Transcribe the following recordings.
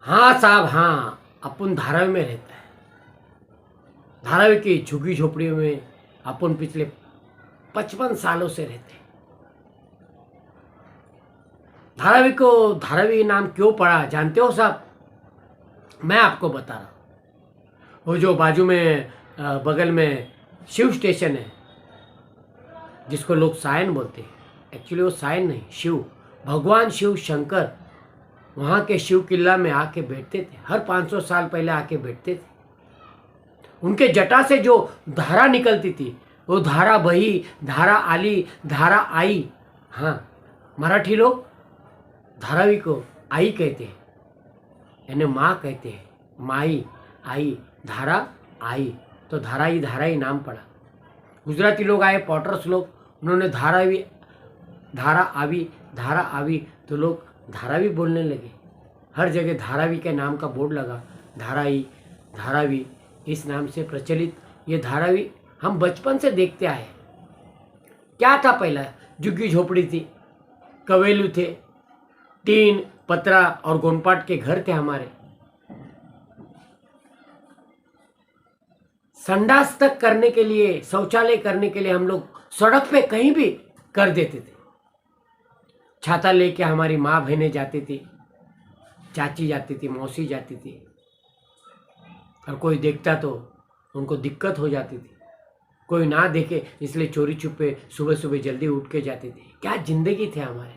हाँ साहब, हाँ, अपन धारावी में रहता है। धारावी की झुग्गी झोपड़ियों में अपन पिछले 55 सालों से रहते हैं। धारावी को धारावी नाम क्यों पड़ा जानते हो साहब? मैं आपको बता रहा हूँ। वो जो बाजू में बगल में शिव स्टेशन है, जिसको लोग सायन बोलते हैं, एक्चुअली वो सायन नहीं, शिव, भगवान शिव शंकर वहाँ के शिव किला में आके बैठते थे। हर 500 साल पहले आके बैठते थे। उनके जटा से जो धारा निकलती थी, वो धारा बही, धारा आली, धारा आई। हाँ, मराठी लोग धारावी को आई कहते हैं, यानी माँ कहते हैं, माई, आई, धारा आई, तो धाराई नाम पड़ा। गुजराती लोग आए, पॉटर्स लोग, उन्होंने धारावी, धारा आवी, तो लोग धारावी बोलने लगे। हर जगह धारावी के नाम का बोर्ड लगा, धारावी इस नाम से प्रचलित। ये धारावी हम बचपन से देखते आए। क्या था पहला? झुग्गी झोपड़ी थी, कवेलू थे, टीन पतरा और गोनपाट के घर थे हमारे। संडास तक करने के लिए, शौचालय करने के लिए हम लोग सड़क पे कहीं भी कर देते थे। छाता लेके हमारी माँ बहनें जाती थी, चाची जाती थी, मौसी जाती थी, और कोई देखता तो उनको दिक्कत हो जाती थी। कोई ना देखे इसलिए चोरी छुपे सुबह सुबह जल्दी उठ के जाते थे। क्या जिंदगी थे हमारे।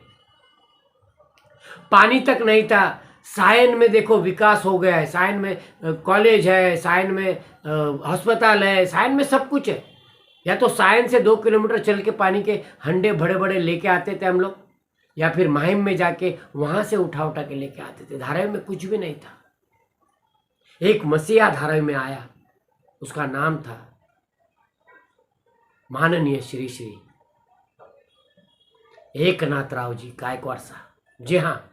पानी तक नहीं था। सायन में देखो विकास हो गया है, सायन में कॉलेज है, सायन में अस्पताल है, सायन में सब कुछ है। या तो सायन से 2 किलोमीटर चल के पानी के हंडे बड़े बड़े लेके आते थे हम लोग, या फिर माहिम में जाके वहां से उठा के लेके आते थे। धारावी में कुछ भी नहीं था। एक मसीहा धारावी में आया, उसका नाम था माननीय श्री श्री एकनाथ राव जी गायकवाड़ साहब। जी हाँ,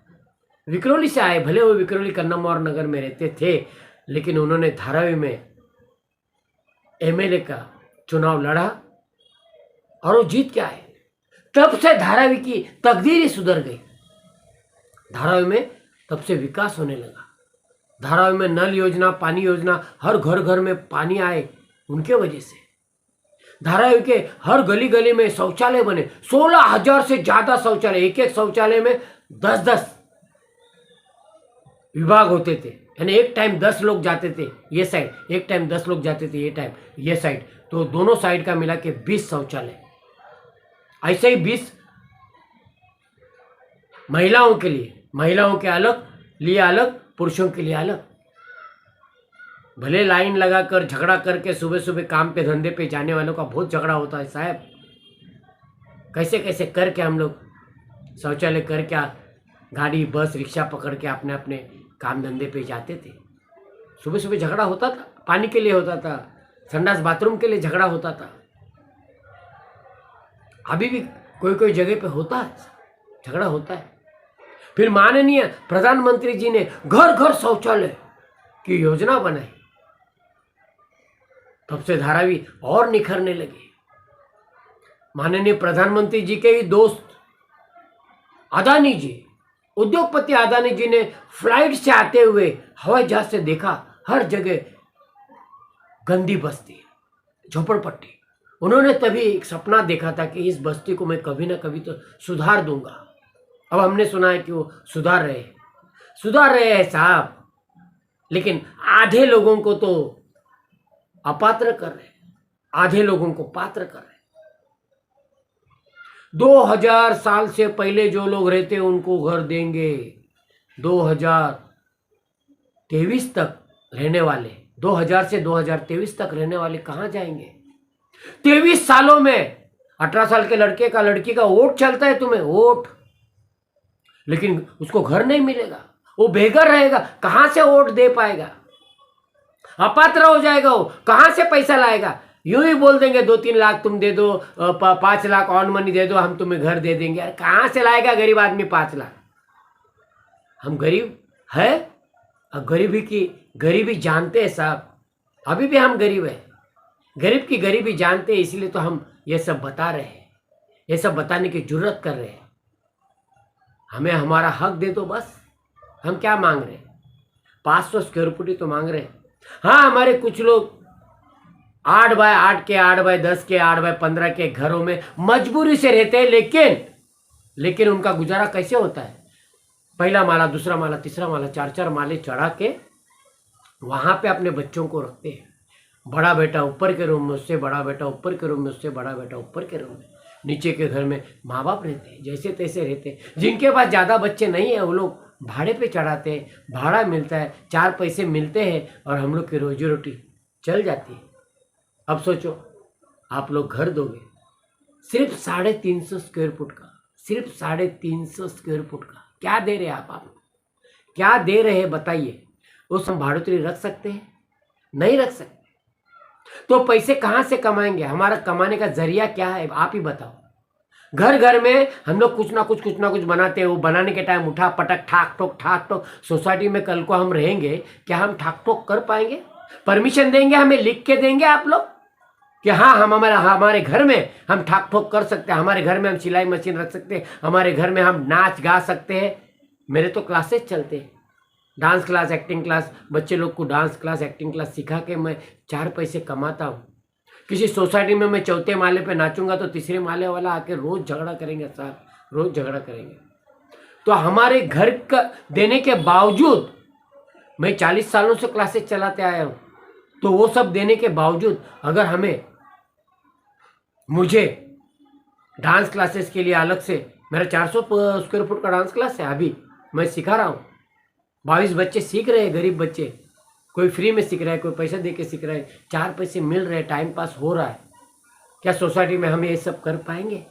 विक्रोली से आए। भले वो विक्रोली कन्नमौर नगर में रहते थे, लेकिन उन्होंने धारावी में एमएलए का चुनाव लड़ा और वो जीत के आए। तब से धारावी की तकदीर ही सुधर गई। धारावी में तब से विकास होने लगा। धारावी में नल योजना, पानी योजना, हर घर घर में पानी आए उनके वजह से। धारावी के हर गली गली में शौचालय बने। 16,000 से ज्यादा शौचालय, एक एक शौचालय में 10-10 विभाग होते थे, यानी एक टाइम 10 लोग जाते थे ये साइड, एक टाइम 10 लोग जाते थे ये टाइम ये साइड, तो दोनों साइड का मिला के 20 शौचालय। ऐसे ही 20 महिलाओं के लिए, महिलाओं के अलग लिए अलग, पुरुषों के लिए अलग। भले लाइन लगाकर झगड़ा करके सुबह सुबह काम पे धंधे पे जाने वालों का बहुत झगड़ा होता है साहब। कैसे कैसे करके हम लोग शौचालय करके गाड़ी बस रिक्शा पकड़ के अपने अपने काम धंधे पे जाते थे। सुबह सुबह झगड़ा होता था, पानी के लिए होता था, संडास बाथरूम के लिए झगड़ा होता था। अभी भी कोई कोई जगह पे होता है, झगड़ा होता है। फिर माननीय प्रधानमंत्री जी ने घर घर शौचालय की योजना बनाई। तब से धारावी और निखरने लगे। माननीय प्रधानमंत्री जी के ही दोस्त अदानी जी, उद्योगपति अदानी जी ने फ्लाइट से आते हुए हवाई जहाज से देखा हर जगह गंदी बस्ती, झोपड़पट्टी। उन्होंने तभी एक सपना देखा था कि इस बस्ती को मैं कभी ना कभी तो सुधार दूंगा। अब हमने सुना है कि वो सुधार रहे हैं साहब, लेकिन आधे लोगों को तो अपात्र कर रहे, आधे लोगों को पात्र कर रहे। 2000 साल से पहले जो लोग रहते उनको घर देंगे। 2023 तक रहने वाले, 2000 से 2023 तक रहने वाले कहां जाएंगे? 23 सालों में 18 साल के लड़के का, लड़की का वोट चलता है तुम्हें, वोट, लेकिन उसको घर नहीं मिलेगा, वो बेघर रहेगा, कहां से वोट दे पाएगा? अपात्र हो जाएगा, वो कहां से पैसा लाएगा? यूं ही बोल देंगे 2-3 लाख तुम दे दो, 5 लाख ऑन मनी दे दो, हम तुम्हें घर दे देंगे। यार कहां से लाएगा गरीब आदमी 5 लाख? हम गरीब है, गरीबी जानते हैं साहब। अभी भी हम गरीब है, गरीब की गरीबी जानते हैं, इसलिए तो हम ये सब बता रहे हैं, ये सब बताने की जरूरत कर रहे हैं। हमें हमारा हक दे दो बस। हम क्या मांग रहे हैं? 500 स्क्वायर फुट ही तो मांग रहे हैं। हाँ, हमारे कुछ लोग 8 बाय 8 के, 8 बाय 10 के, 8 बाय 15 के घरों में मजबूरी से रहते हैं, लेकिन उनका गुजारा कैसे होता है? पहला माला, दूसरा माला, तीसरा माला, 4-4 माले चढ़ा के वहां पे अपने बच्चों को रखते हैं। बड़ा बेटा ऊपर के रूम में, उससे बड़ा बेटा ऊपर के रूम में, उससे बड़ा बेटा ऊपर के रूम में, नीचे के घर में माँ बाप रहते हैं, जैसे तैसे रहते हैं। जिनके पास ज़्यादा बच्चे नहीं है वो लोग भाड़े पे चढ़ाते हैं, भाड़ा मिलता है, 4 पैसे मिलते हैं और हम लोग की रोजी रोटी चल जाती है। अब सोचो, आप लोग घर दोगे सिर्फ 350 स्क्वायर फुट का, सिर्फ 350 स्क्वायर फुट का, क्या दे रहे हैं आप क्या दे रहे हैं बताइए? उस हम भाड़ोतरी रख सकते हैं? नहीं रख सकते। तो पैसे कहाँ से कमाएंगे? हमारा कमाने का जरिया क्या है, आप ही बताओ। घर घर में हम लोग कुछ ना कुछ बनाते हैं। वो बनाने के टाइम उठा पटक ठाक ठोक सोसाइटी में कल को हम रहेंगे, क्या हम ठाक ठोक कर पाएंगे? परमिशन देंगे, हमें लिख के देंगे आप लोग कि हाँ, हम हमारे घर में हम ठाक ठोक कर सकते हैं, हमारे घर में हम सिलाई मशीन रख सकते हैं, हमारे घर में हम नाच गा सकते हैं। मेरे तो क्लासेस चलते हैं, डांस क्लास, एक्टिंग क्लास, बच्चे लोग को डांस क्लास, एक्टिंग क्लास सिखा के मैं 4 पैसे कमाता हूँ। किसी सोसाइटी में मैं 4थे माले पे नाचूंगा तो 3रे माले वाला आके रोज झगड़ा करेंगे साहब, रोज झगड़ा करेंगे। तो हमारे घर का देने के बावजूद, मैं 40 सालों से क्लासेस चलाते आया हूँ, तो वो सब देने के बावजूद अगर मुझे डांस क्लासेस के लिए अलग से, मेरा 400 स्क्वायर फुट का डांस क्लास है, अभी मैं सिखा रहा हूँ। 22 बच्चे सीख रहे हैं, गरीब बच्चे, कोई फ्री में सीख रहा है, कोई पैसा दे के सीख रहा है, 4 पैसे मिल रहे हैं, टाइम पास हो रहा है। क्या सोसाइटी में हम ये सब कर पाएंगे?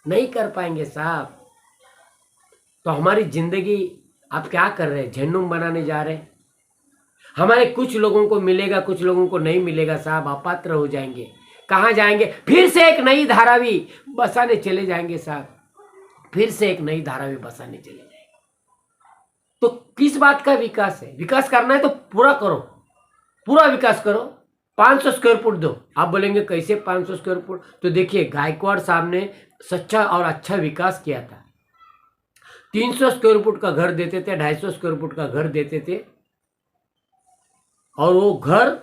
नहीं कर पाएंगे साहब। तो हमारी जिंदगी आप क्या कर रहे हैं? झंडूम बनाने जा रहे हैं। हमारे कुछ लोगों को मिलेगा, कुछ लोगों को नहीं मिलेगा साहब, अपात्र हो जाएंगे। कहाँ जाएंगे? फिर से एक नई धारावी बसाने चले जाएंगे साहब, फिर से एक नई धारावी बसाने चले जाएंगे। तो किस बात का विकास है? विकास करना है तो पूरा करो, पूरा विकास करो। 500 स्क्वायर फुट दो। आप बोलेंगे कैसे 500 स्क्वायर फुट? तो देखिए, गायकवाड़ साहब ने सच्चा और अच्छा विकास किया था। 300 स्क्वायर फुट का घर देते थे, 250 स्क्वायर फुट का घर देते थे, और वो घर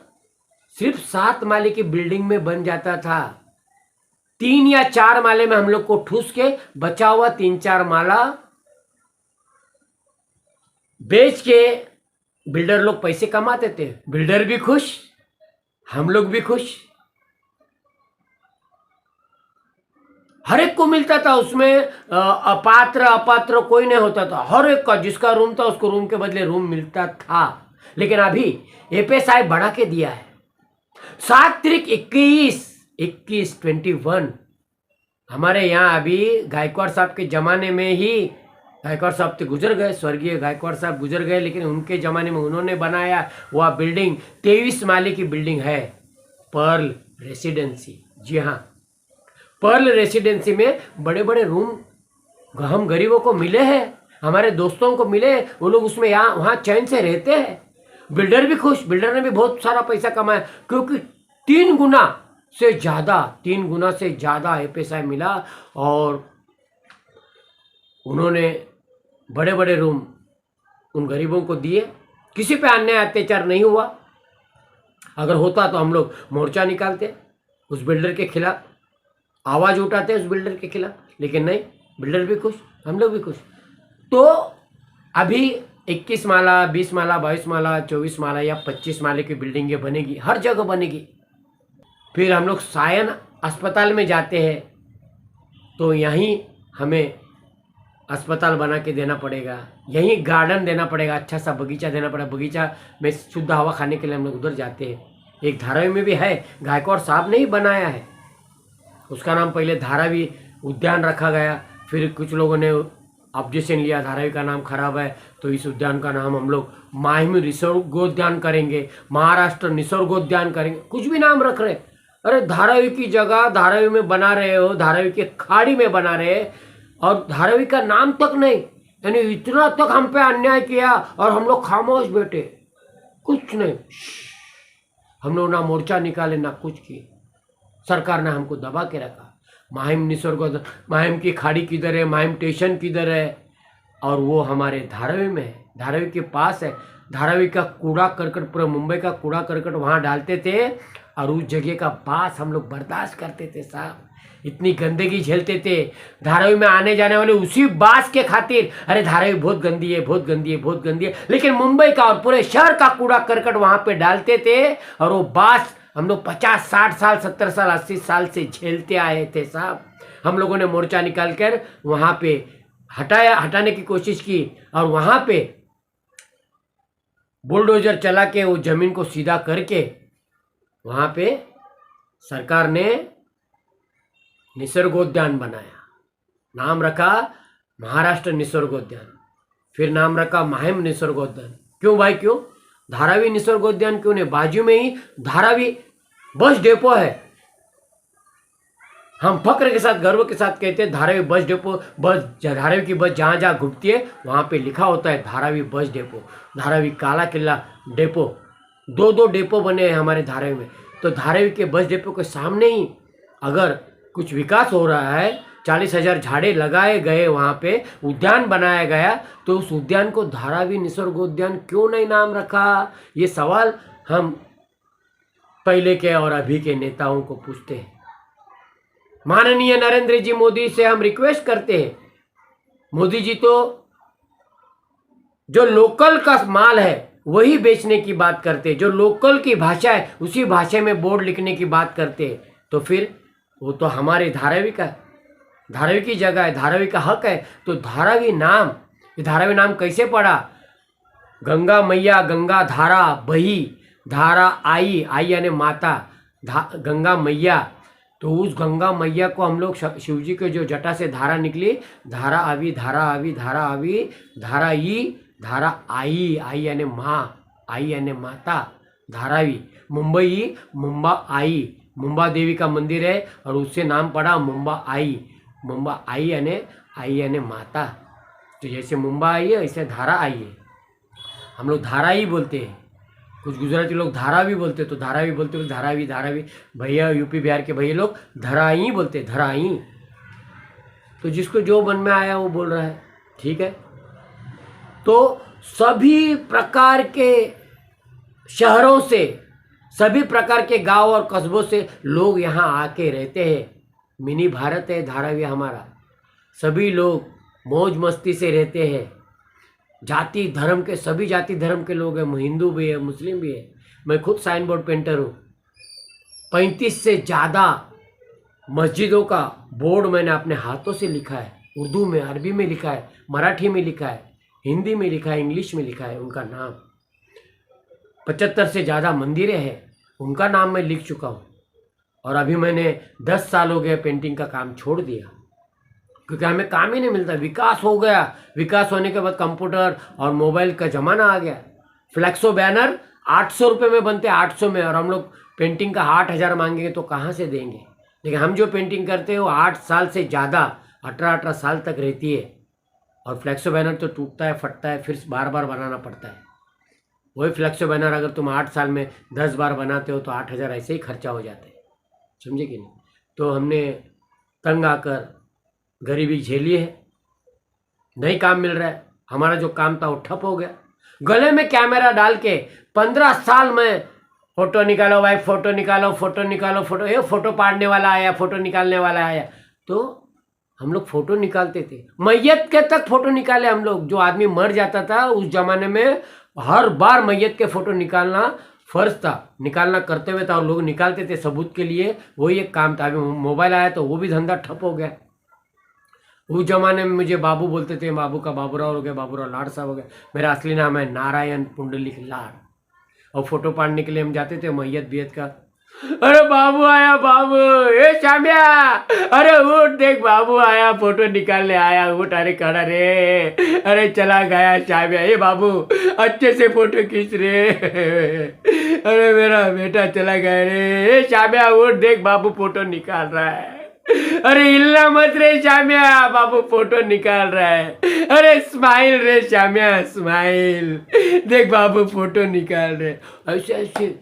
सिर्फ 7 माले की बिल्डिंग में बन जाता था। 3 या 4 माले में हम लोग को ठूस के बचा हुआ 3-4 माला बेच के बिल्डर लोग पैसे कमाते थे। बिल्डर भी खुश, हम लोग भी खुश, हर एक को मिलता था उसमें। अपात्र अपात्र कोई नहीं होता था, हर एक का, जिसका रूम था उसको रूम के बदले रूम मिलता था। लेकिन अभी एपीएसआई बढ़ा के दिया है, 7 त्रिक 21 हमारे यहाँ अभी गायकवाड़ साहब के जमाने में ही, गायकवाड़ साहब तो गुजर गए, स्वर्गीय गायकवाड़ साहब गुजर गए, लेकिन उनके ज़माने में उन्होंने बनाया वह बिल्डिंग 23 माले की बिल्डिंग है, पर्ल रेसिडेंसी। जी हाँ, पर्ल रेसिडेंसी में बड़े बड़े रूम हम गरीबों को मिले हैं, हमारे दोस्तों को मिले, वो लोग उसमें यहाँ वहाँ चैन से रहते हैं। बिल्डर भी खुश, बिल्डर ने भी बहुत सारा पैसा कमाया, क्योंकि 3 गुना से ज़्यादा एपीएसआई मिला, और उन्होंने बड़े बड़े रूम उन गरीबों को दिए। किसी पे अन्याय अत्याचार नहीं हुआ। अगर होता तो हम लोग मोर्चा निकालते, उस बिल्डर के खिलाफ आवाज़ उठाते उस बिल्डर के खिलाफ, लेकिन नहीं, बिल्डर भी खुश, हम लोग भी खुश। तो अभी 21 माला, 20 माला, 22 माला, 24 माला या 25 माले की बिल्डिंगें बनेगी, हर जगह बनेगी। फिर हम लोग सायन अस्पताल में जाते हैं तो यहीं हमें अस्पताल बना के देना पड़ेगा, यहीं गार्डन देना पड़ेगा, अच्छा सा बगीचा देना पड़ेगा। बगीचा में शुद्ध हवा खाने के लिए हम लोग उधर जाते हैं। एक धारावी में भी है, गायकवाड़ साहब ने ही बनाया है, उसका नाम पहले धारावी उद्यान रखा गया, फिर कुछ लोगों ने ऑब्जेक्शन लिया, धारावी का नाम खराब है, तो इस उद्यान का नाम हम लोग माहिम निसर्गोद्यान करेंगे, महाराष्ट्र निसर्गोद्यान करेंगे, कुछ भी नाम रख रहे। अरे धारावी की जगह धारावी में बना रहे हो, धारावी के खाड़ी में बना रहे, और धारावी का नाम तक नहीं, यानी इतना तक हम पे अन्याय किया और हम लोग खामोश बैठे, कुछ नहीं। हम लोग ना मोर्चा निकाले ना कुछ किए, सरकार ने हमको दबा के रखा। माहिम निसर्गोद्यान, माहिम की खाड़ी किधर है, माहिम स्टेशन किधर है, और वो हमारे धारावी में है। धारावी के पास है। धारावी का कूड़ा करकट, पूरा मुंबई का कूड़ा करकट वहाँ डालते थे और उस जगह का बास हम लोग बर्दाश्त करते थे साहब, इतनी गंदगी झेलते थे। धारावी में आने जाने वाले उसी बास के खातिर, अरे धारावी बहुत गंदी है, बहुत गंदी है, बहुत गंदी है, लेकिन मुंबई का और पूरे शहर का कूड़ा करकट वहाँ पे डालते थे और वो बास हम लोग 50, 60 साल, 70 साल, 80 साल से झेलते आए थे साहब। हम लोगों ने मोर्चा निकाल कर वहाँ पे हटाने की कोशिश की और वहाँ पे बुलडोजर चला के वो जमीन को सीधा करके वहाँ पे सरकार ने निसर्गोद्यान बनाया। नाम रखा महाराष्ट्र निसर्गोद्यान, फिर नाम रखा माहिम निसर्गोद्यान। क्यों भाई, क्यों धारावी निसर्गोद्यान क्यों नहीं? बाजू में ही धारावी बस डेपो है। हम फक्र के साथ, गर्व के साथ कहते हैं धारावी बस डेपो, धारावी की बस जहाँ जहाँ घुमती है वहाँ पे लिखा होता है धारावी बस डेपो, धारावी काला किला डेपो। 2 डेपो बने हैं हमारे धारावी में। तो धारावी के बस डेपो के सामने ही अगर कुछ विकास हो रहा है, 40,000 झाड़े लगाए गए, वहाँ पे उद्यान बनाया गया, तो उस उद्यान को धारावी निसर्गोद्यान क्यों नहीं नाम रखा? ये सवाल हम पहले के और अभी के नेताओं को पूछते हैं। माननीय नरेंद्र जी मोदी से हम रिक्वेस्ट करते हैं, मोदी जी तो जो लोकल का माल है वही बेचने की बात करते हैं, जो लोकल की भाषा है उसी भाषा में बोर्ड लिखने की बात करते हैं, तो फिर वो तो हमारे धारावी का, धारावी की जगह है, धारावी का हक है। तो धारावी नाम कैसे पड़ा? गंगा मैया, गंगा धारा बही, धारा आई यानी माता, गंगा मैया। तो उस गंगा मैया को हम लोग शिव जी के जो जटा से धारा निकली, धारा आवी, धारा आवी, धारा आवी, धारा धारा आई यानी माँ, आई यानी माता, धारावी। मुंबई मुंबा मुंबा देवी का मंदिर है और उससे नाम पड़ा मुंबा आई यानी माता। तो जैसे मुंबा आई है ऐसे धारा आई है। हम लोग धारा ही बोलते हैं, कुछ गुजराती लोग धारा भी बोलते, तो धारावी बोलते, तो धारावी भैया यूपी बिहार के भैया लोग धराई बोलते, धराई। तो जिसको जो मन में आया वो बोल रहा है, ठीक है। तो सभी प्रकार के शहरों से, सभी प्रकार के गांव और कस्बों से लोग यहाँ आके रहते हैं। मिनी भारत है धारावी हमारा। सभी लोग मौज मस्ती से रहते हैं। जाति धर्म के, सभी जाति धर्म के लोग हैं, हिंदू भी है, मुस्लिम भी है। मैं खुद साइन बोर्ड पेंटर हूँ। 35 से ज़्यादा मस्जिदों का बोर्ड मैंने अपने हाथों से लिखा है। उर्दू में, अरबी में लिखा है, मराठी में लिखा है, हिंदी में लिखा है, इंग्लिश में लिखा है उनका नाम। 75 से ज़्यादा मंदिरें हैं, उनका नाम मैं लिख चुका हूँ। और अभी मैंने 10 साल हो गए पेंटिंग का काम छोड़ दिया, क्योंकि हमें काम ही नहीं मिलता। विकास हो गया, विकास होने के बाद कंप्यूटर और मोबाइल का ज़माना आ गया। फ्लैक्सो बैनर 800 रुपये में बनते हैं, 800 में, और हम लोग पेंटिंग का 8,000 मांगेंगे तो कहाँ से देंगे। लेकिन हम जो पेंटिंग करते हैं वो 8 साल से ज़्यादा, 18 साल तक रहती है। और फ्लैक्सो बैनर तो टूटता है, फटता है, फिर बार बार बनाना पड़ता है। वही फ्लैक्सो बैनर अगर तुम 8 साल में 10 बार बनाते हो तो 8,000 ऐसे ही खर्चा हो जाता है, समझे कि नहीं। तो हमने तंग आकर गरीबी झेली है, नहीं काम मिल रहा है। हमारा जो काम था वो ठप हो गया। गले में कैमरा डाल के 15 साल में फोटो निकालो भाई, फोटो निकालो, फोटो निकालो, फोटो, ये फोटो पाड़ने वाला आया, फोटो निकालने वाला आया। तो हम लोग फोटो निकालते थे, मैयत के तक फोटो निकाले हम लोग। जो आदमी मर जाता था उस जमाने में हर बार मैयत के फोटो निकालना फर्ज था, निकालना करते हुए था, और लोग निकालते थे सबूत के लिए। वही एक काम था। अभी मोबाइल आया तो वो भी धंधा ठप हो गया। उस जमाने में मुझे बाबू बोलते थे, बाबू का बाबूराव हो गया, बाबूराव लाड साहब हो गया। मेरा असली नाम है नारायण पुंडलिक लाड। और फोटो पाड़ने के लिए हम जाते थे मैयत बियत का। अरे बाबू आया, बाबू, ए शामिया, अरे उठ देख बाबू आया, फोटो निकालने आया, उठ, अरे खड़ा रे, अरे चला गया शामिया, ए बाबू अच्छे से फोटो खींच रे, अरे मेरा बेटा चला गया रे, ए शामिया उठ देख बाबू फोटो निकाल रहा है, अरे हिलना मत रे शामिया, बाबू फोटो निकाल रहा है, अरे स्माइल रे शामिया, स्माइल, देख बाबू फोटो निकाल रहे। ऐसे ऐसे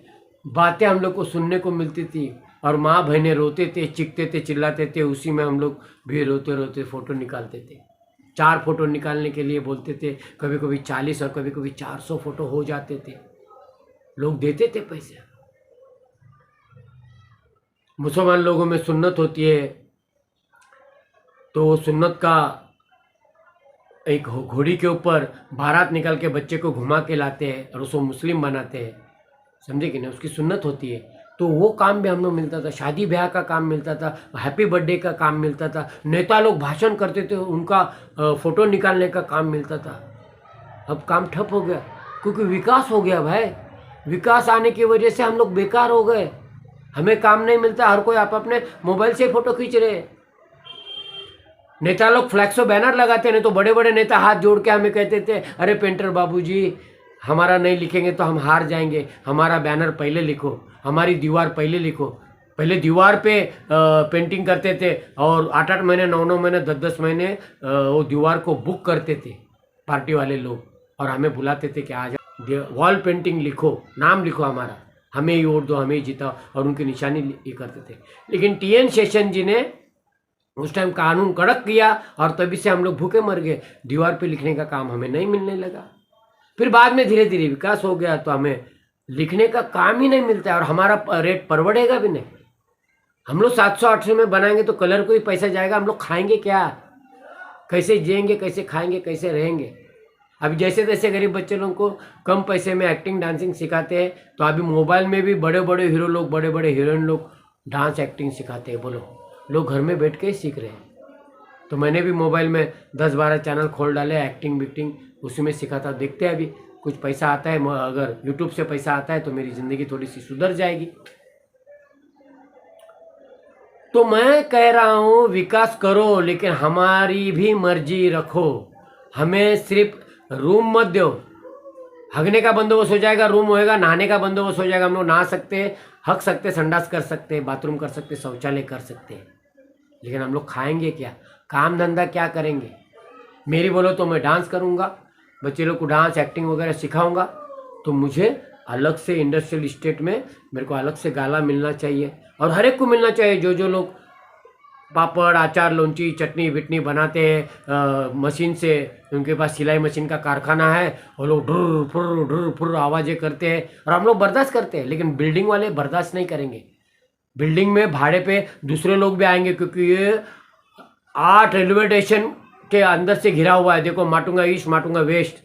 बातें हम लोग को सुनने को मिलती थी। और माँ बहनें रोते थे, चिखते थे, चिल्लाते थे, उसी में हम लोग भी रोते रोते फोटो निकालते थे। 4 फोटो निकालने के लिए बोलते थे, कभी कभी 40 और कभी कभी 400 फोटो हो जाते थे, लोग देते थे पैसे। मुसलमान लोगों में सुन्नत होती है, तो सुन्नत का एक घोड़ी के ऊपर बारात निकाल के बच्चे को घुमा के लाते हैं और उसको मुस्लिम बनाते हैं, समझे कि नहीं, उसकी सुन्नत होती है। तो वो काम भी हम लोग मिलता था, शादी ब्याह का काम मिलता था, हैप्पी बर्थडे का काम मिलता था, नेता लोग भाषण करते थे उनका फोटो निकालने का काम मिलता था। अब काम ठप हो गया क्योंकि विकास हो गया भाई, विकास आने की वजह से हम लोग बेकार हो गए, हमें काम नहीं मिलता, हर कोई आप अपने मोबाइल से फोटो खींच रहे। नेता लोग फ्लैक्सो बैनर लगाते, नहीं तो बड़े बड़े नेता हाथ जोड़ के हमें कहते थे, अरे पेंटर बाबूजी हमारा नहीं लिखेंगे तो हम हार जाएंगे, हमारा बैनर पहले लिखो, हमारी दीवार पहले लिखो। पहले दीवार पे पेंटिंग करते थे और 8-8 महीने 9-9 महीने 10-10 महीने वो दीवार को बुक करते थे पार्टी वाले लोग, और हमें बुलाते थे कि आज वॉल पेंटिंग लिखो, नाम लिखो हमारा, हमें ही वोट दो, हमें ही जिताओ, और उनकी निशानी ये करते थे। लेकिन टीएन शेषन जी ने उस टाइम कानून कड़क किया और तभी से हम लोग भूखे मर गए, दीवार पे लिखने का काम हमें नहीं मिलने लगा। फिर बाद में धीरे धीरे विकास हो गया तो हमें लिखने का काम ही नहीं मिलता है और हमारा रेट परवड़ेगा भी नहीं। हम लोग 700-800 में बनाएंगे तो कलर को ही पैसा जाएगा, हम लोग खाएंगे क्या, कैसे जिएंगे, कैसे खाएंगे, कैसे रहेंगे। अभी जैसे तैसे गरीब बच्चे लोगों को कम पैसे में एक्टिंग डांसिंग सिखाते हैं, तो अभी मोबाइल में भी बड़े बड़े हीरो लोग, बड़े बड़े हीरोइन लोग डांस एक्टिंग सिखाते हैं। बोलो, लोग घर में बैठ के ही सीख रहे हैं। तो मैंने भी मोबाइल में 10-12 चैनल खोल डाले, एक्टिंग बिक्टिंग उसी में सिखाता, देखते हैं अभी कुछ पैसा आता है, अगर यूट्यूब से पैसा आता है तो मेरी ज़िंदगी थोड़ी सी सुधर जाएगी। तो मैं कह रहा हूँ विकास करो, लेकिन हमारी भी मर्जी रखो, हमें सिर्फ रूम मत दो। हगने का बंदोबस्त हो जाएगा, रूम होएगा, नहाने का बंदोबस्त हो जाएगा, हम लोग नहा सकते, हग सकते, संडास कर सकते, बाथरूम कर सकते, शौचालय कर सकते, लेकिन हम लोग खाएंगे क्या, काम धंधा क्या करेंगे। मेरी बोलो तो मैं डांस करूँगा, बच्चे लोग को डांस एक्टिंग वगैरह सिखाऊंगा, तो मुझे अलग से इंडस्ट्रियल स्टेट में मेरे को अलग से गाला मिलना चाहिए, और हर एक को मिलना चाहिए। जो जो लोग पापड़, अचार, लौंची, चटनी बिटनी बनाते हैं मशीन से, उनके पास सिलाई मशीन का कारखाना है, वो लोग ढुर फुर आवाज़ें करते हैं और हम लोग बर्दाश्त करते हैं, लेकिन बिल्डिंग वाले बर्दाश्त नहीं करेंगे। बिल्डिंग में भाड़े पे दूसरे लोग भी आएंगे, क्योंकि ये 8 रेलवे स्टेशन के अंदर से घिरा हुआ है। देखो, माटुंगा ईस्ट, माटुंगा वेस्ट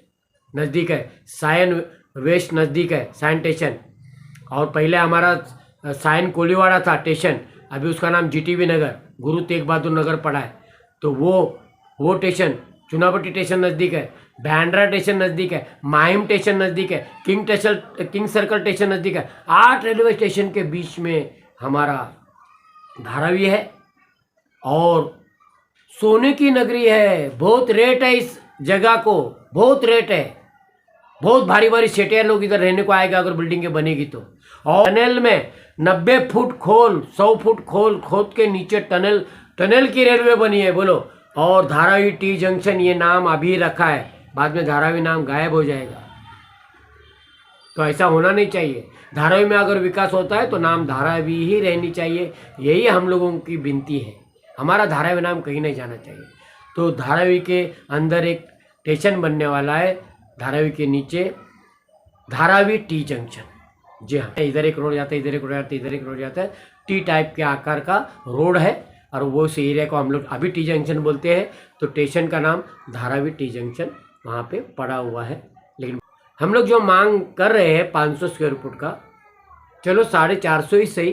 नज़दीक है, सायन वेस्ट नज़दीक है, सायन स्टेशन, और पहले हमारा सायन कोलीवाड़ा था स्टेशन, अभी उसका नाम जीटीवी नगर, गुरु तेग बहादुर नगर पड़ा है। तो वो स्टेशन, चुनापट्टी स्टेशन नज़दीक है, बैंड्रा स्टेशन नज़दीक है, माहिम स्टेशन नज़दीक है, किंग सर्कल स्टेशन नज़दीक है। 8 रेलवे स्टेशन के बीच में हमारा धारावी है, और सोने की नगरी है, बहुत रेट है इस जगह को, बहुत रेट है, बहुत भारी भारी सेठिया लोग इधर रहने को आएगा अगर बिल्डिंगें बनेगी तो। और टनल में 90 फुट खोल, 100 फुट खोद के नीचे टनल की रेलवे बनी है, बोलो। और धारावी टी जंक्शन ये नाम अभी रखा है, बाद में धारावी नाम गायब हो जाएगा, तो ऐसा होना नहीं चाहिए। धारावी में अगर विकास होता है तो नाम धारावी ही रहनी चाहिए, यही हम लोगों की विनती है, हमारा धारावी नाम कहीं नहीं जाना चाहिए। तो धारावी के अंदर एक स्टेशन बनने वाला है, धारावी के नीचे धारावी टी जंक्शन, जी हाँ, इधर एक रोड जाता है, इधर एक रोड जाता है, इधर एक रोड जाता है, टी टाइप के आकार का रोड है, और वो उस एरिया को हम लोग अभी टी जंक्शन बोलते हैं। तो स्टेशन का नाम धारावी टी जंक्शन वहाँ पे पड़ा हुआ है। लेकिन हम लोग जो मांग कर रहे हैं 500 स्क्वायर फुट का, चलो 450 ही सही,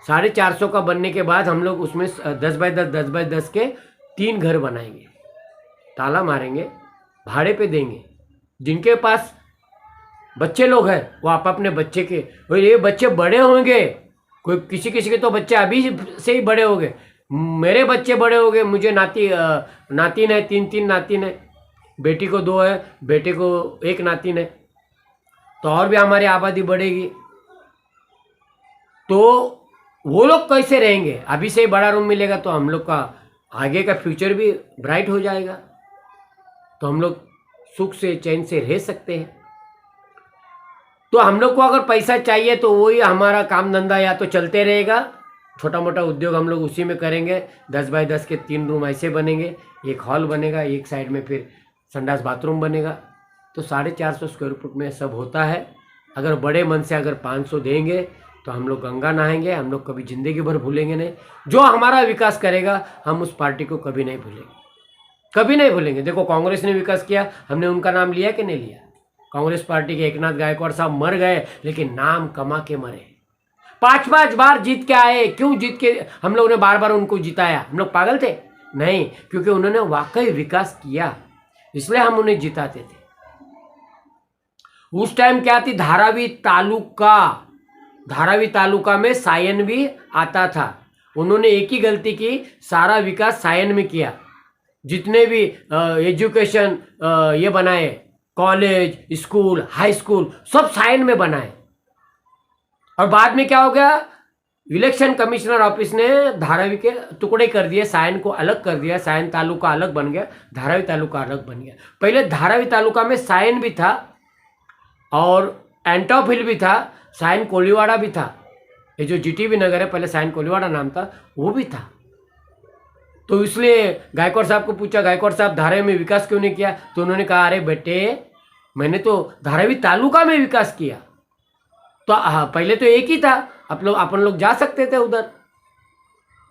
450 का बनने के बाद हम लोग उसमें 10 बाय 10 के 3 घर बनाएंगे, ताला मारेंगे, भाड़े पे देंगे। जिनके पास बच्चे लोग हैं वो आप अपने बच्चे के, और ये बच्चे बड़े होंगे, कोई किसी किसी के तो बच्चे अभी से ही बड़े हो गए, मेरे बच्चे बड़े हो गए, मुझे नातिन है, 3 नातिन है, बेटी को 2 है, बेटे को 1 नातिन है, तो और भी हमारी आबादी बढ़ेगी। तो वो लोग कैसे रहेंगे, अभी से ही बड़ा रूम मिलेगा तो हम लोग का आगे का फ्यूचर भी ब्राइट हो जाएगा, तो हम लोग सुख से चैन से रह सकते हैं। तो हम लोग को अगर पैसा चाहिए तो वही हमारा काम धंधा या तो चलते रहेगा छोटा मोटा उद्योग हम लोग उसी में करेंगे। 10 बाय 10 के 3 रूम ऐसे बनेंगे, एक हॉल बनेगा, एक साइड में फिर संडास बाथरूम बनेगा। तो 450 स्क्वायर फुट में सब होता है। अगर बड़े मन से अगर 500 देंगे तो हम लोग गंगा नहाएंगे, हम लोग कभी ज़िंदगी भर भूलेंगे नहीं। जो हमारा विकास करेगा हम उस पार्टी को कभी नहीं भूलेंगे, कभी नहीं भूलेंगे। देखो कांग्रेस ने विकास किया, हमने उनका नाम लिया कि नहीं लिया? कांग्रेस पार्टी के एकनाथ गायकवाड़ साहब मर गए, लेकिन नाम कमा के मरे। 5-5 बार जीत के आए। क्यों जीत के हम लोग ने बार बार उनको जिताया? हम लोग पागल थे? नहीं, क्योंकि उन्होंने वाकई विकास किया, इसलिए हम उन्हें जिताते थे। उस टाइम क्या थी? धारावी तालुका, धारावी तालुका में सायन भी आता था। उन्होंने एक ही गलती की, सारा विकास सायन में किया। जितने भी एजुकेशन ये बनाए, कॉलेज, स्कूल, हाई स्कूल, सब सायन में बनाए। और बाद में क्या हो गया? इलेक्शन कमिश्नर ऑफिस ने धारावी के टुकड़े कर दिए, सायन को अलग कर दिया, सायन तालुका अलग बन गया, धारावी तालुका अलग बन गया। पहले धारावी तालुका में सायन भी था और एंटॉप हिल भी था, सायन कोलीवाड़ा भी था। ये जो जीटीबी नगर है, पहले सायन कोलीवाड़ा नाम था, वो भी था। तो इसलिए गायकवाड़ साहब को पूछा, गायकवाड़ साहब धारावी में विकास क्यों नहीं किया? तो उन्होंने कहा, अरे बेटे मैंने तो धारावी तालुका में विकास किया। तो पहले तो एक ही था, अपन लोग जा सकते थे उधर।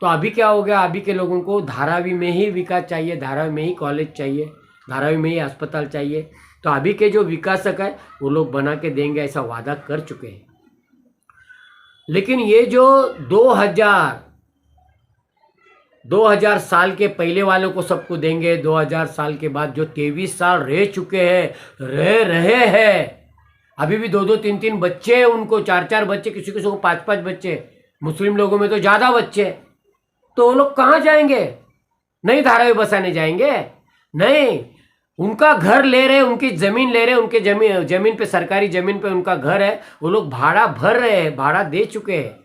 तो अभी क्या हो गया? अभी के लोगों को धारावी में ही विकास चाहिए, धारावी में ही कॉलेज चाहिए, धारावी में ही अस्पताल चाहिए। तो अभी के जो विकासक है वो लोग बना के देंगे, ऐसा वादा कर चुके हैं। लेकिन ये जो 2000 साल के पहले वालों को सबको देंगे, 2000 साल के बाद जो 23 साल रह चुके हैं, रह रहे हैं, अभी भी 2-2, 3-3 बच्चे हैं उनको, 4-4 बच्चे, किसी किसी को 5-5 बच्चे, मुस्लिम लोगों में तो ज़्यादा बच्चे। तो वो लोग कहाँ जाएंगे? नहीं धारावी बसाने जाएंगे, नहीं। उनका घर ले रहे, उनकी ज़मीन ले रहे, उनके जमीन पे, सरकारी ज़मीन पे उनका घर है, वो लोग भाड़ा भर रहे हैं, भाड़ा दे चुके हैं,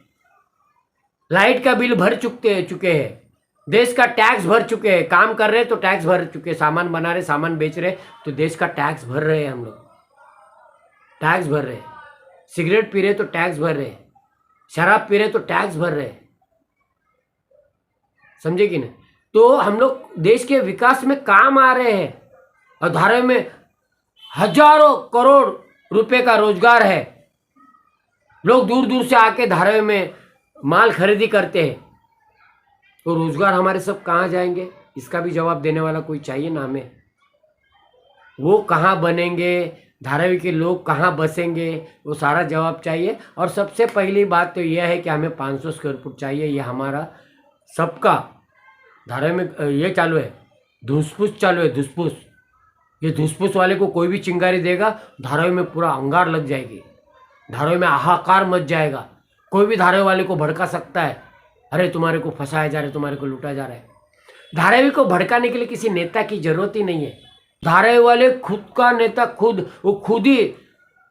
लाइट का बिल भर चुके हैं, देश का टैक्स भर चुके हैं। काम कर रहे हैं तो टैक्स भर चुके हैं, सामान बना रहे, सामान बेच रहे, तो देश का टैक्स भर रहे हैं। हम लोग टैक्स भर रहे, सिगरेट पी रहे तो टैक्स भर रहे, शराब पी रहे तो टैक्स भर रहे, समझे कि नहीं? तो हम लोग देश के विकास में काम आ रहे हैं। और धारावी में हजारों करोड़ रुपए का रोजगार है। लोग दूर दूर से आके धारावी में माल खरीदी करते हैं। तो रोजगार हमारे सब कहाँ जाएंगे? इसका भी जवाब देने वाला कोई चाहिए ना हमें। वो कहाँ बनेंगे, धारावी के लोग कहाँ बसेंगे, वो सारा जवाब चाहिए। और सबसे पहली बात तो यह है कि हमें 500 स्क्वायर फुट चाहिए। ये हमारा सबका धारावी में ये चालू है, धुसफूस चालू है, धुसफूस। ये धुसफूस वाले को कोई भी चिंगारी देगा, धारावी में पूरा अंगार लग जाएगी, धारावी में हाहाकार मच जाएगा। कोई भी धारावी वाले को भड़का सकता है, अरे तुम्हारे को फंसाया जा रहा है, तुम्हारे को लूटा जा रहा है। धारावी को भड़काने के लिए किसी नेता की जरूरत ही नहीं है। धारावी वाले खुद का नेता, वो खुद ही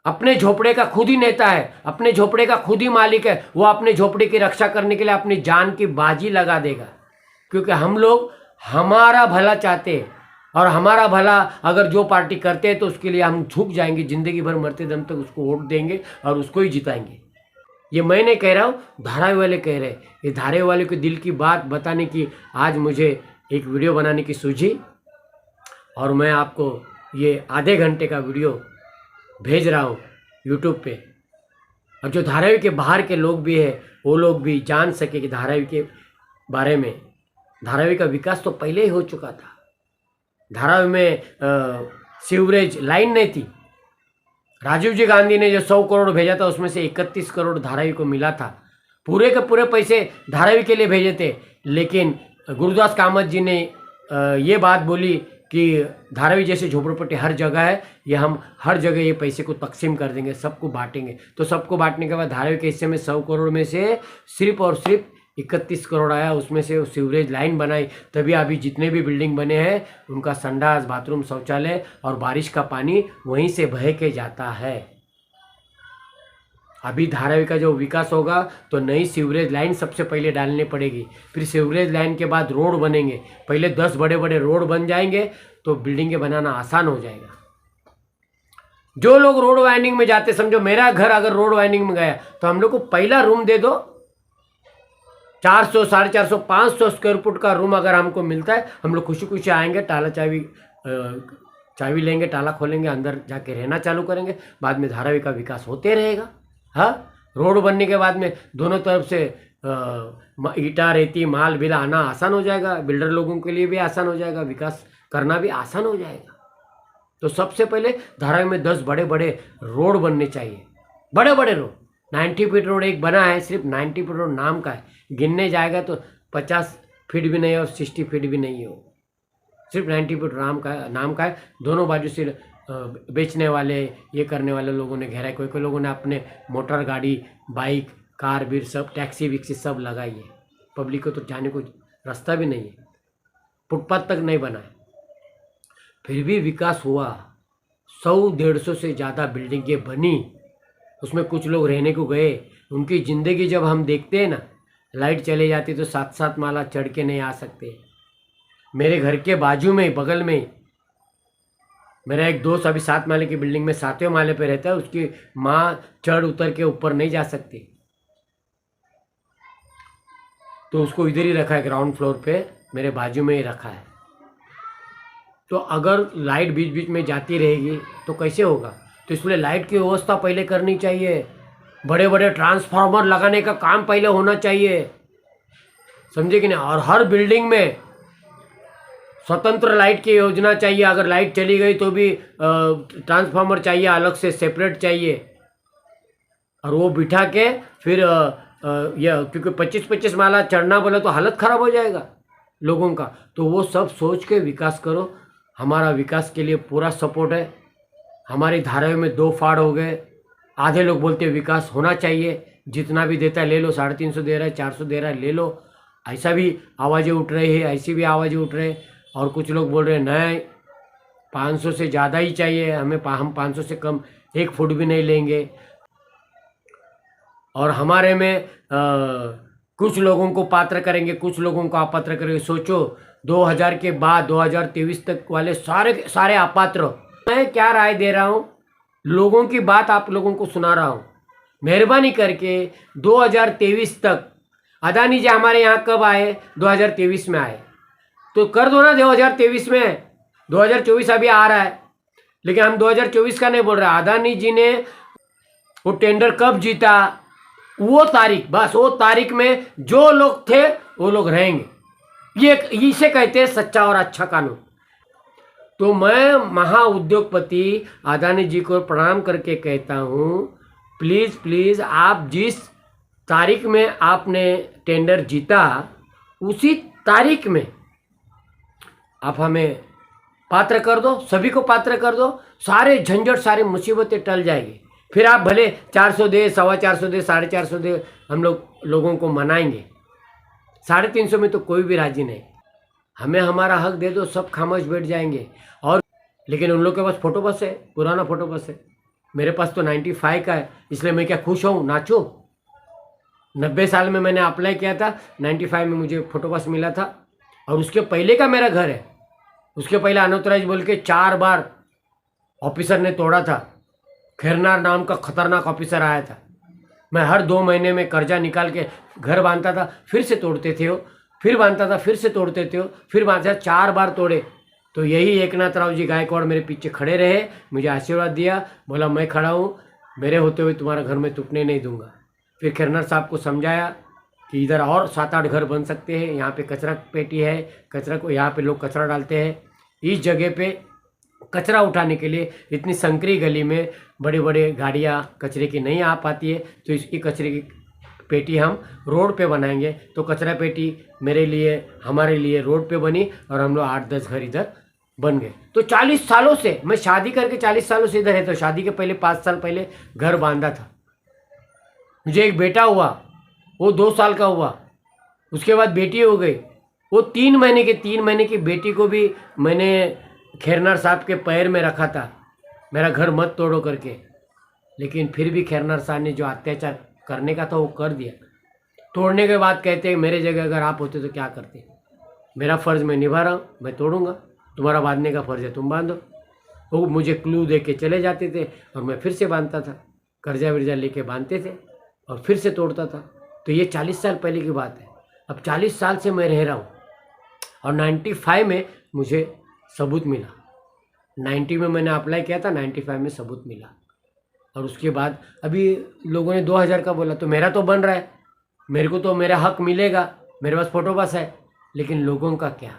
अपने झोपड़े का खुद ही नेता है, अपने झोपड़े का खुद ही मालिक है। वो अपने झोपड़े की रक्षा करने के लिए अपनी जान की बाजी लगा देगा, क्योंकि हम लोग हमारा भला चाहते हैं। और हमारा भला अगर जो पार्टी करते हैं तो उसके लिए हम झुक जाएंगे, जिंदगी भर मरते दम तक उसको वोट देंगे और उसको ही जिताएंगे। ये मैं नहीं कह रहा हूँ, धारावी वाले कह रहे हैं। ये धारावी वाले को दिल की बात बताने की आज मुझे एक वीडियो बनाने की सूझी, और मैं आपको ये आधे घंटे का वीडियो भेज रहा हूँ यूट्यूब पे। और जो धारावी के बाहर के लोग भी हैं, वो लोग भी जान सके कि धारावी के बारे में। धारावी का विकास तो पहले ही हो चुका था। धारावी में सीवरेज लाइन नहीं थी। राजीव जी गांधी ने जो 100 करोड़ भेजा था, उसमें से 31 करोड़ धारावी को मिला था। पूरे के पूरे पैसे धारावी के लिए भेजे थे। लेकिन गुरुदास कामत जी ने ये बात बोली कि धारावी जैसे झोपड़पट्टी हर जगह है, ये हम हर जगह ये पैसे को तकसीम कर देंगे, सबको बांटेंगे। तो सबको बांटने के बाद धारावी के हिस्से में 100 करोड़ में से सिर्फ और सिर्फ 31 करोड़ आया। उसमें से सीवरेज लाइन बनाई, तभी अभी जितने भी बिल्डिंग बने हैं उनका संडास, बाथरूम, शौचालय और बारिश का पानी वहीं से बह के जाता है। अभी धारावी का जो विकास होगा तो नई सीवरेज लाइन सबसे पहले डालनी पड़ेगी, फिर सीवरेज लाइन के बाद रोड बनेंगे। पहले 10 बड़े बड़े रोड बन जाएंगे तो बिल्डिंगें बनाना आसान हो जाएगा। जो लोग रोड वाइंडिंग में जाते, समझो मेरा घर अगर रोड वाइंडिंग में गया तो हम लोग को पहला रूम दे दो, 400, 450, 500 स्क्वायर फुट का रूम अगर हमको मिलता है, हम लोग खुशी खुशी आएंगे, ताला चाबी लेंगे, ताला खोलेंगे, अंदर जाके रहना चालू करेंगे। बाद में धारावी का विकास होते रहेगा। हाँ, रोड बनने के बाद में दोनों तरफ से ईटा रेती माल बिल आना आसान हो जाएगा, बिल्डर लोगों के लिए भी आसान हो जाएगा, विकास करना भी आसान हो जाएगा। तो सबसे पहले धारावी में 10 बड़े बड़े रोड बनने चाहिए, बड़े बड़े रोड। 90 फीट रोड एक बना है, सिर्फ 90 फीट रोड नाम का है, गिनने जाएगा तो 50 फीट भी नहीं है और 60 फीट भी नहीं है, वो सिर्फ 90 फीट नाम का है। दोनों बाजू से बेचने वाले, ये करने वाले लोगों ने घेरा है। कोई कोई लोगों ने अपने मोटर गाड़ी, बाइक, कार बीर सब, टैक्सी विक्सी सब लगाई है। पब्लिक को तो जाने को रास्ता भी नहीं है, फुटपाथ तक नहीं बना है, फिर भी विकास हुआ। 100-150 से ज़्यादा बिल्डिंगें बनी, उसमें कुछ लोग रहने को गए। उनकी ज़िंदगी जब हम देखते हैं ना, लाइट चले जाती तो 7-7 माला चढ़ के नहीं आ सकते। मेरे घर के बाजू में, बगल में मेरा एक दोस्त अभी 7 माले की बिल्डिंग में 7वें माले पे रहता है, उसकी माँ चढ़ उतर के ऊपर नहीं जा सकती, तो उसको इधर ही रखा है, ग्राउंड फ्लोर पे मेरे बाजू में ही रखा है। तो अगर लाइट बीच बीच में जाती रहेगी तो कैसे होगा? तो इसलिए लाइट की व्यवस्था पहले करनी चाहिए, बड़े बड़े ट्रांसफार्मर लगाने का काम पहले होना चाहिए, समझे कि नहीं? और हर बिल्डिंग में स्वतंत्र लाइट की योजना चाहिए। अगर लाइट चली गई तो भी ट्रांसफार्मर चाहिए, अलग से सेपरेट चाहिए, और वो बिठा के फिर क्योंकि 25-25 माला चढ़ना बोले तो हालत ख़राब हो जाएगा लोगों का। तो वो सब सोच के विकास करो। हमारा विकास के लिए पूरा सपोर्ट है। हमारी धारावी में 2 फाड़ हो गए। आधे लोग बोलते हैं विकास होना चाहिए, जितना भी देता है ले लो, 350 दे रहा है, 400 दे रहा है, ले लो। ऐसा भी आवाज़ें उठ रही है, ऐसी भी आवाज़ें उठ रहे हैं। और कुछ लोग बोल रहे हैं नहीं, 500 से ज़्यादा ही चाहिए हमें, हम 500 से कम 1 फुट भी नहीं लेंगे। और हमारे में कुछ लोगों को पात्र करेंगे, कुछ लोगों को अपात्र करेंगे। सोचो 2000 के बाद 2023 तक वाले सारे अपात्र। मैं क्या राय दे रहा हूँ, लोगों की बात आप लोगों को सुना रहा हूँ। मेहरबानी करके 2023 तक, अदानी जी हमारे यहाँ कब आए? 2023 में आए, तो कर दो ना 2023 में। 2024 अभी आ रहा है, लेकिन हम 2024 का नहीं बोल रहे। अदानी जी ने वो टेंडर कब जीता, वो तारीख, बस वो तारीख में जो लोग थे वो लोग रहेंगे। ये इसे कहते हैं सच्चा और अच्छा कानून। तो मैं महाउद्योगपति अदानी जी को प्रणाम करके कहता हूँ, प्लीज़ प्लीज़ आप जिस तारीख में आपने टेंडर जीता, उसी तारीख में आप हमें पात्र कर दो, सभी को पात्र कर दो। सारे झंझट, सारी मुसीबतें टल जाएगी। फिर आप भले 400 दे, 425 दे, 450 दे, हम लोगों को मनाएंगे। 350 में तो कोई भी राजी नहीं। हमें हमारा हक दे दो, सब खामोश बैठ जाएंगे। और लेकिन उन लोग के पास फोटो बस है, पुराना फोटो बस है। मेरे पास तो 95 का है, इसलिए मैं क्या खुश हूँ, नाचो। 90 साल में मैंने अप्लाई किया था, 95 में मुझे फोटो बस मिला था। और उसके पहले का मेरा घर है, उसके पहले अनोतराज बोल के 4 बार ऑफिसर ने तोड़ा था। खैरनार नाम का खतरनाक ऑफिसर आया था। मैं हर 2 महीने में कर्जा निकाल के घर बांधता था, फिर से तोड़ते थे वो, फिर बांधता था, फिर से तोड़ते थे वो, फिर बांधता। 4 बार तोड़े। तो यही एकनाथ राव जी गायकवाड़ मेरे पीछे खड़े रहे, मुझे आशीर्वाद दिया, बोला मैं खड़ा हूँ, मेरे होते हुए तुम्हारा घर में टूटने नहीं दूंगा। फिर खैरनार साहब को समझाया कि इधर और 7-8 घर बन सकते हैं, यहाँ पे कचरा पेटी है, कचरा को यहाँ पे लोग कचरा डालते हैं। इस जगह पे कचरा उठाने के लिए इतनी संकरी गली में बड़ी बड़ी गाड़ियाँ कचरे की नहीं आ पाती है, तो इसकी कचरे की पेटी हम रोड पे बनाएंगे। तो कचरा पेटी मेरे लिए, हमारे लिए रोड पे बनी, और हम लोग 8-10 घर इधर बन गए। तो 40 सालों से, मैं शादी करके 40 सालों से इधर है, तो शादी के पहले 5 साल पहले घर बांधा था। मुझे एक बेटा हुआ, वो 2 साल का हुआ, उसके बाद बेटी हो गई। वो 3 महीने की बेटी को भी मैंने खैरनार साहब के पैर में रखा था, मेरा घर मत तोड़ो करके। लेकिन फिर भी खैरनार साहब ने जो अत्याचार करने का था वो कर दिया। तोड़ने के बाद कहते हैं मेरे जगह अगर आप होते तो क्या करते? मेरा फ़र्ज़ मैं निभा रहा हूँ, मैं तोड़ूंगा, तुम्हारा बांधने का फ़र्ज़ है, तुम बांधो। वो मुझे क्लू दे के चले जाते थे, और मैं फिर से बांधता था, कर्जा वर्जा लेके बांधते थे और फिर से तोड़ता था। तो ये 40 साल पहले की बात है। अब 40 साल से मैं रह रहा हूँ और 95 में मुझे सबूत मिला। 90 में मैंने अप्लाई किया था, 95 में सबूत मिला। और उसके बाद अभी लोगों ने 2000 का बोला, तो मेरा तो बन रहा है, मेरे को तो मेरा हक मिलेगा, मेरे पास फोटो पास है। लेकिन लोगों का क्या,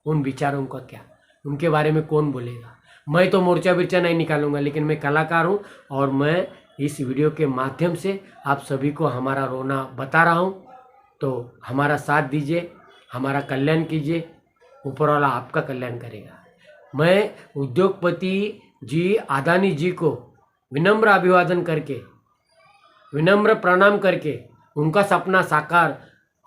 उन विचारों का क्या, उनके बारे में कौन बोलेगा? मैं तो मोर्चा बिरचा नहीं निकालूंगा, लेकिन मैं कलाकार हूँ और मैं इस वीडियो के माध्यम से आप सभी को हमारा रोना बता रहा हूँ। तो हमारा साथ दीजिए, हमारा कल्याण कीजिए, ऊपर वाला आपका कल्याण करेगा। मैं उद्योगपति जी अदानी जी को विनम्र अभिवादन करके, विनम्र प्रणाम करके, उनका सपना साकार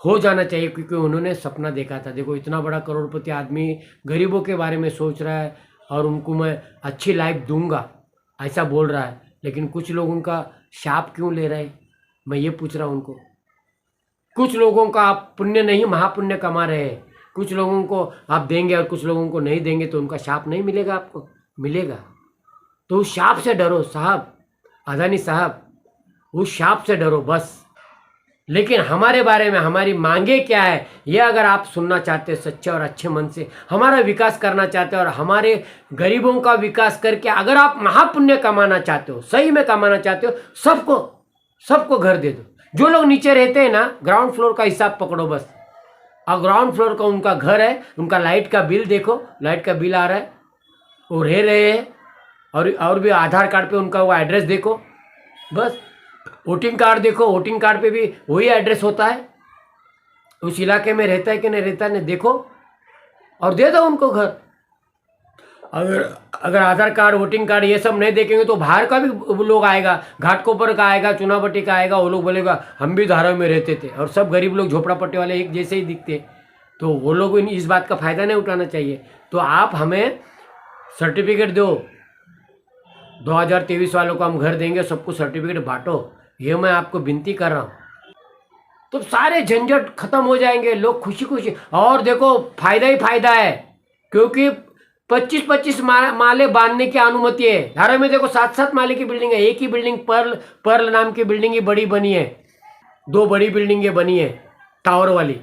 हो जाना चाहिए, क्योंकि उन्होंने सपना देखा था। देखो, इतना बड़ा करोड़पति आदमी गरीबों के बारे में सोच रहा है और उनको मैं अच्छी लाइफ दूंगा ऐसा बोल रहा है। लेकिन कुछ लोग उनका शाप क्यों ले रहे हैं, मैं ये पूछ रहा हूँ उनको। कुछ लोगों का आप पुण्य नहीं महापुण्य कमा रहे हैं, कुछ लोगों को आप देंगे और कुछ लोगों को नहीं देंगे, तो उनका शाप नहीं मिलेगा आपको? मिलेगा। तो उस शाप से डरो साहब, अदानी साहब, उस शाप से डरो बस। लेकिन हमारे बारे में हमारी मांगे क्या है, ये अगर आप सुनना चाहते हो सच्चे और अच्छे मन से, हमारा विकास करना चाहते हो और हमारे गरीबों का विकास करके अगर आप महापुण्य कमाना चाहते हो, सही में कमाना चाहते हो, सबको घर दे दो। जो लोग नीचे रहते हैं ना, ग्राउंड फ्लोर का हिसाब पकड़ो बस। और ग्राउंड फ्लोर का उनका घर है, उनका लाइट का बिल देखो, लाइट का बिल आ रहा है, वो रह रहे हैं। और भी आधार कार्ड पे उनका वो एड्रेस देखो बस। वोटिंग कार्ड देखो, वोटिंग कार्ड पे भी वही एड्रेस होता है, उस इलाके में रहता है कि नहीं रहता है, नहीं देखो और दे दो उनको घर। अगर आधार कार्ड, वोटिंग कार्ड ये सब नहीं देखेंगे तो बाहर का भी लोग आएगा, घाटकोपर का आएगा, चुनावटी का आएगा, वो लोग बोलेगा हम भी धारावी में रहते थे। और सब गरीब लोग झोपड़ा पट्टी वाले एक जैसे ही दिखते, तो वो लोग इस बात का फायदा नहीं उठाना चाहिए। तो आप हमें सर्टिफिकेट दो, 2023 वालों को हम घर देंगे, सबको सर्टिफिकेट बांटो, ये मैं आपको विनती कर रहा हूँ। तो सारे झंझट खत्म हो जाएंगे, लोग खुशी खुशी। और देखो, फायदा ही फायदा है, क्योंकि 25-25 माले बांधने की अनुमति है। धारावी में देखो 7-7 माले की बिल्डिंग है। एक ही बिल्डिंग पर्ल नाम की बिल्डिंग ही बड़ी बनी है, 2 बड़ी बिल्डिंगें बनी है टावर वाली,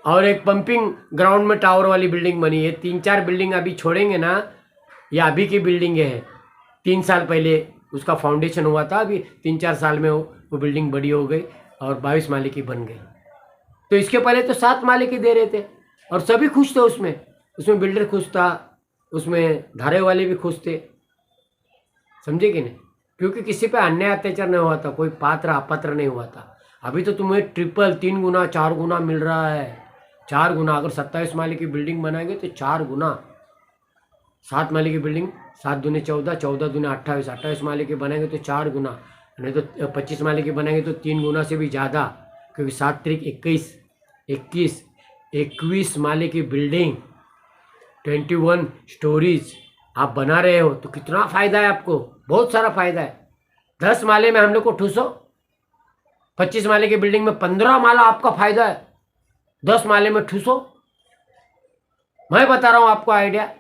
और एक पंपिंग ग्राउंड में टावर वाली बिल्डिंग बनी है। 3-4 बिल्डिंग अभी छोड़ेंगे ना, ये अभी की बिल्डिंगें हैं। 3 साल पहले उसका फाउंडेशन हुआ था, अभी 3-4 साल में वो बिल्डिंग बड़ी हो गई और 22 माले की बन गई। तो इसके पहले तो 7 माले की दे रहे थे और सभी खुश थे उसमें बिल्डर खुश था, उसमें धारे वाले भी खुश थे, समझे कि नहीं? क्योंकि किसी पे अन्याय अत्याचार नहीं हुआ था, कोई पात्र अपात्र नहीं हुआ था। अभी तो तुम्हें ट्रिपल 3 गुना 4 गुना मिल रहा है, 4 गुना। अगर 27 माले की बिल्डिंग बनाएंगे तो 4 गुना। 7 माले की बिल्डिंग 7 दूने 14, 14 दूने 28, 28 माले की बनाएंगे तो 4 गुना, नहीं तो 25 माले की बनाएंगे तो 3 गुना से भी ज़्यादा, क्योंकि 7 त्रिक 21 माले की बिल्डिंग 21 स्टोरीज आप बना रहे हो, तो कितना फ़ायदा है आपको? बहुत सारा फ़ायदा है। 10 माले में हम लोग को ठूसो, 25 माले की बिल्डिंग में 15 माला आपका फ़ायदा है, 10 माले में ठूसो। मैं बता रहा हूँ आपको आइडिया।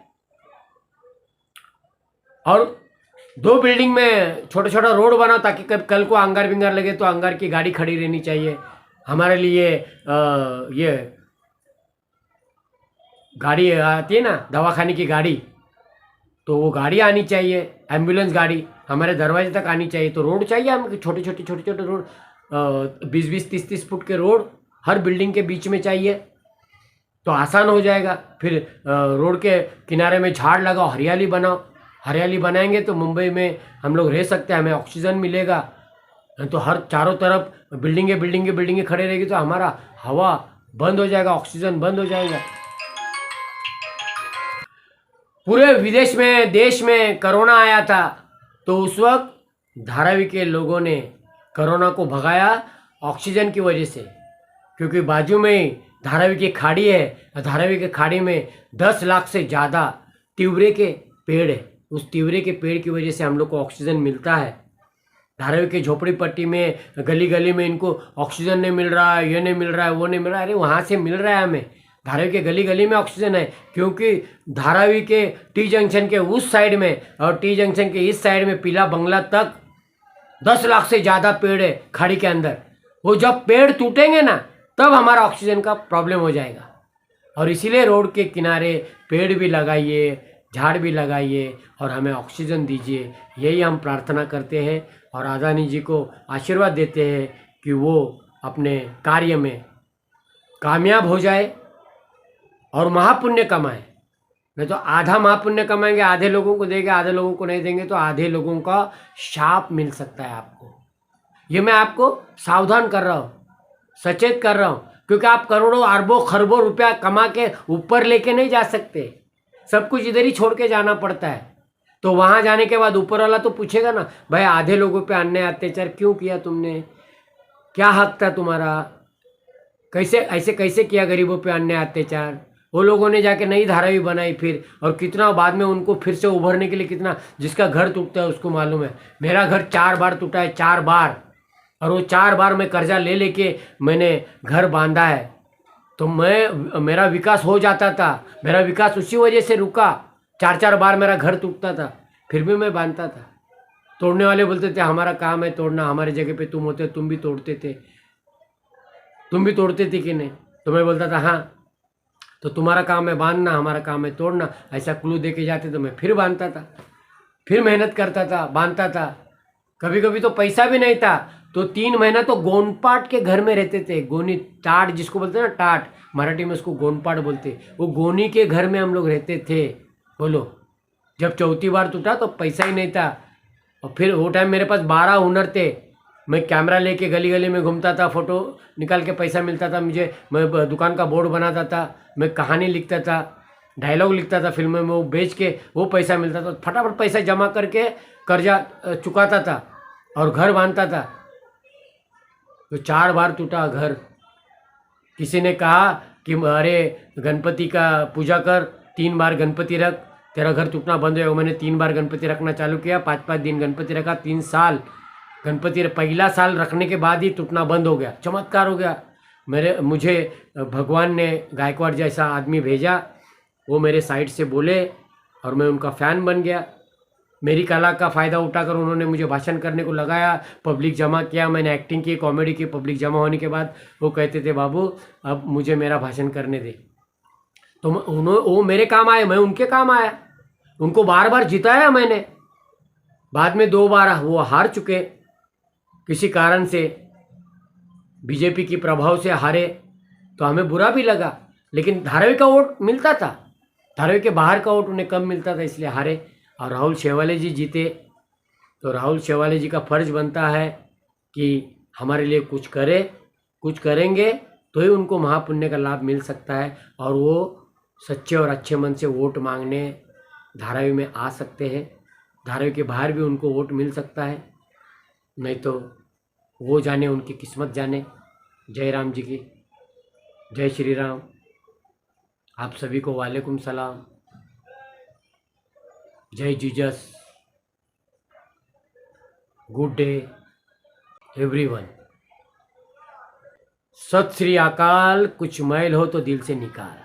और 2 बिल्डिंग में छोटा छोटा रोड बनाओ, ताकि कल को अंगार बिंगार लगे तो अंगार की गाड़ी खड़ी रहनी चाहिए। हमारे लिए ये गाड़ी आती है ना, दवाखाने की गाड़ी, तो वो गाड़ी आनी चाहिए, एम्बुलेंस गाड़ी हमारे दरवाजे तक आनी चाहिए। तो रोड चाहिए हमें, छोटे छोटे रोड, 20-20, 30-30 फुट के रोड हर बिल्डिंग के बीच में चाहिए, तो आसान हो जाएगा। फिर रोड के किनारे में झाड़ लगाओ, हरियाली बनाओ। हरियाली बनाएंगे तो मुंबई में हम लोग रह सकते हैं, हमें ऑक्सीजन मिलेगा। तो हर चारों तरफ बिल्डिंगे खड़े रहेगी तो हमारा हवा बंद हो जाएगा, ऑक्सीजन बंद हो जाएगा। पूरे विदेश में, देश में कोरोना आया था, तो उस वक्त धारावी के लोगों ने कोरोना को भगाया ऑक्सीजन की वजह से, क्योंकि बाजू में धारावी की खाड़ी है। धारावी की खाड़ी में 10 लाख से ज़्यादा तिवरे के पेड़ है। उस तिवरे के पेड़ की वजह से हम लोग को ऑक्सीजन मिलता है। धारावी के झोपड़ी पट्टी में, गली गली में इनको ऑक्सीजन नहीं मिल रहा है, ये नहीं मिल रहा है, वो नहीं मिल रहा है। अरे वहाँ से मिल रहा है हमें, धारावी के गली गली में ऑक्सीजन है, क्योंकि धारावी के टी जंक्शन के उस साइड में और टी जंक्शन के इस साइड में पीला बंगला तक 10 लाख से ज़्यादा पेड़ है खाड़ी के अंदर। वो जब पेड़ टूटेंगे ना, तब हमारा ऑक्सीजन का प्रॉब्लम हो जाएगा। और इसीलिए रोड के किनारे पेड़ भी लगाइए, झाड़ भी लगाइए और हमें ऑक्सीजन दीजिए, यही हम प्रार्थना करते हैं। और अदानी जी को आशीर्वाद देते हैं कि वो अपने कार्य में कामयाब हो जाए और महापुण्य कमाए। नहीं तो आधा महापुण्य कमाएंगे, आधे लोगों को देंगे, आधे लोगों को नहीं देंगे तो आधे लोगों का शाप मिल सकता है आपको। ये मैं आपको सावधान कर रहा हूँ, सचेत कर रहा हूँ, क्योंकि आप करोड़ों अरबों खरबों रुपया कमा के ऊपर लेके नहीं जा सकते, सब कुछ इधर ही छोड़ के जाना पड़ता है। तो वहाँ जाने के बाद ऊपर वाला तो पूछेगा ना, भाई आधे लोगों पे अन्याय अत्याचार क्यों किया तुमने, क्या हक था तुम्हारा, कैसे ऐसे कैसे किया गरीबों पे अन्याय अत्याचार। वो लोगों ने जाके नई धारावी बनाई फिर, और कितना बाद में उनको फिर से उभरने के लिए कितना, जिसका घर टूटता है उसको मालूम है। मेरा घर 4 बार टूटा है, 4 बार, और वो 4 बार मैं कर्जा ले लेके मैंने घर बांधा है। तो मेरा विकास हो जाता था, मेरा विकास उसी वजह से रुका। 4 बार मेरा घर टूटता था, फिर भी मैं बांधता था। तोड़ने वाले बोलते थे हमारा काम है तोड़ना, हमारी जगह पे तुम होते, तुम भी तोड़ते थे, तुम भी तोड़ते थे कि नहीं। तो मैं बोलता था हाँ, तो तुम्हारा काम है बांधना, हमारा काम है तोड़ना। ऐसा क्लू दे के जाते तो मैं फिर बांधता था, फिर मेहनत करता था, बांधता था। कभी कभी तो पैसा भी नहीं था तो 3 महीना तो गोनपाट के घर में रहते थे। गोनी टाट जिसको बोलते हैं ना, टाट मराठी में उसको गोनपाट बोलते, वो गोनी के घर में हम लोग रहते थे। बोलो, जब 4थी बार टूटा तो पैसा ही नहीं था। और फिर वो टाइम मेरे पास 12 हुनर थे। मैं कैमरा लेके गली गली में घूमता था, फ़ोटो निकाल के पैसा मिलता था मुझे। मैं दुकान का बोर्ड बनाता था, मैं कहानी लिखता था, डायलॉग लिखता था फिल्म में, वो बेच के वो पैसा मिलता था। फटाफट पैसा जमा करके कर्जा चुकाता था और घर बांधता था। तो 4 बार टूटा घर। किसी ने कहा कि अरे गणपति का पूजा कर, 3 बार गणपति रख, तेरा घर टूटना बंद हो जाएगा। मैंने 3 बार गणपति रखना चालू किया, 5-5 दिन गणपति रखा, 3 साल गणपति, पहला साल रखने के बाद ही टूटना बंद हो गया। चमत्कार हो गया। मुझे भगवान ने गायकवाड़ जैसा आदमी भेजा, वो मेरे साइड से बोले और मैं उनका फ़ैन बन गया। मेरी कला का फ़ायदा उठाकर उन्होंने मुझे भाषण करने को लगाया, पब्लिक जमा किया, मैंने एक्टिंग की, कॉमेडी की। पब्लिक जमा होने के बाद वो कहते थे बाबू अब मुझे मेरा भाषण करने दे। तो वो मेरे काम आए, मैं उनके काम आया। उनको बार बार जिताया मैंने। बाद में 2 बार वो हार चुके किसी कारण से, बीजेपी की प्रभाव से हारे, तो हमें बुरा भी लगा। लेकिन धारावी का वोट मिलता था, धारावी के बाहर का वोट उन्हें कम मिलता था, इसलिए हारे। और राहुल शेवाले जी जीते। तो राहुल शेवाले जी का फर्ज बनता है कि हमारे लिए कुछ करे, कुछ करेंगे तो ही उनको महापुण्य का लाभ मिल सकता है। और वो सच्चे और अच्छे मन से वोट मांगने धारावी में आ सकते हैं। धारावी के बाहर भी उनको वोट मिल सकता है, नहीं तो वो जाने, उनकी किस्मत जाने। जय राम जी की जय श्री राम। आप सभी को वालेकुम सलाम, जय जीजस, गुड डे एवरीवन। सत श्री अकाल। कुछ मैल हो तो दिल से निकाल।